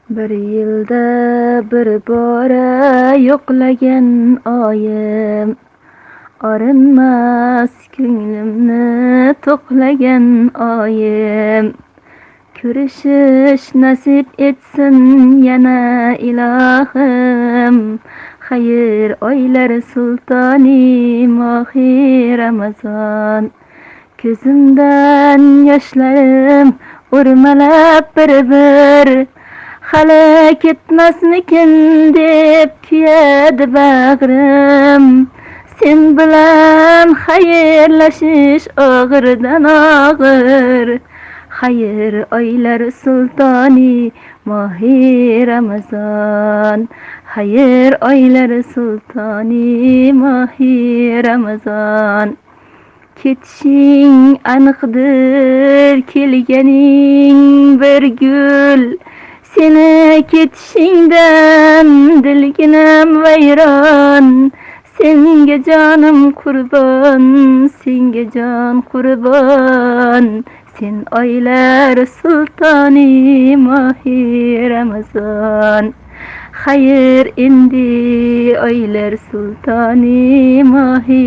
Bir yilda bir bora yo'qlagan oyim, arinmas ko'nglimni to'qlagan oyim. Ko'rishish nasib etsin yana ilohim. Xayr oylar sultoni mohi Ramazon. Ko'zimdan yoshlarim o'rmalab bir hali ketmasmikin deb kuyadi bag'rim. Sen bilan xayrlashish og'irdan og'ir. Xayr oylar sultoni mohi Ramazon. Xayr oylar sultoni mohi Ramazon. Ketishing aniqdir, kelganing bir gul. Seni ketishingdan dilginam vayron. Senga jonim qurbon, senga jon qurbon. Sen oylar sultoni mohi Ramazon. Xayr endi oylar sultoni mohi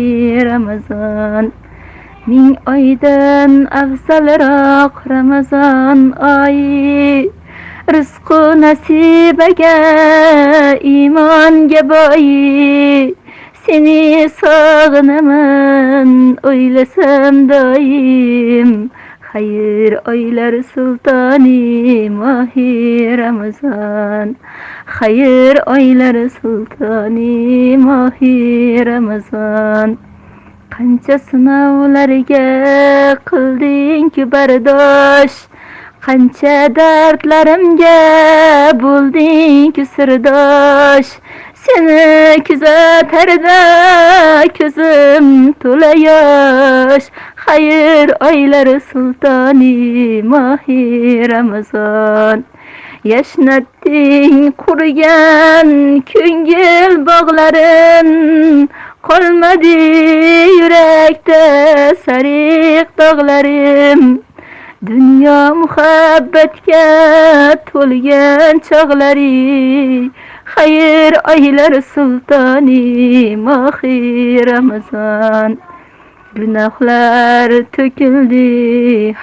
Ramazon. Ming oydan afzalroq Ramazon oyi. Rizqu nasibaga imonga boyi. Seni sog'inaman o'ylasam doim. Xayr oylar sultoni mohi Ramazon. Xayr oylar sultoni mohi Ramazon. Qancha sinovlarga qilding-ku bardosh, qancha dardlarimga bo'lding-ku sirdosh. Seni kuzatarda ko'zim to'la yosh. Xayr oylar sultoni mohi Ramazon. Yashnatding qurigan ko'ngil bog'larim, qolmadi yurakda sariq dog'larim. Dunyo muhabbatga to'lgan chog'lari. Xayr oylar sultoni mohi Ramazon. Gunohlar to'kildi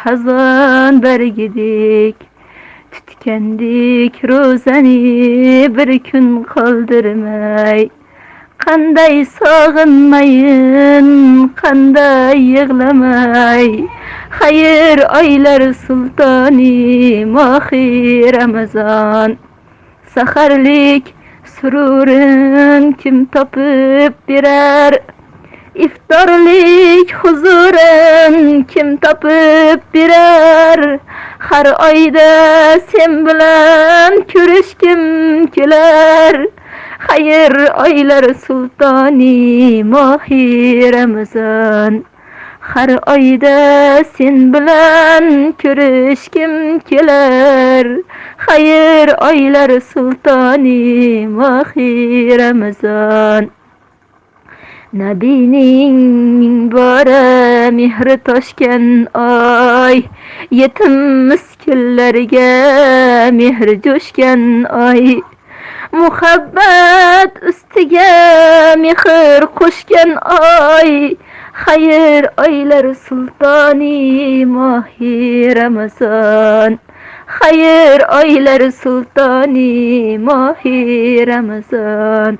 xazon bargidek. Tutgandik ro'zani bir kun qoldirmay. Qanday sog'inmayin, qanday yig'lamay. Xayr oylar sultoni mohi Ramazon. Saharlik sururin kim topib berar? İftorlik huzurin kim topib berar? Har oyda sen bilan ko'rishkim kelar. Xayr oylar sultoni mohi Ramazon. Har oyda sen bilan ko'rishkim kelar. Xayr oylar sultoni mohi Ramazon. Nabining minbari mehri toshgan oy. Yetim miskinlarga mehr jo'shgan oy. Muhabbat ustiga mehr qo'shgan oy. Xayr oylar sultoni mohi Ramazon. Xayr oylar sultoni mohi Ramazon.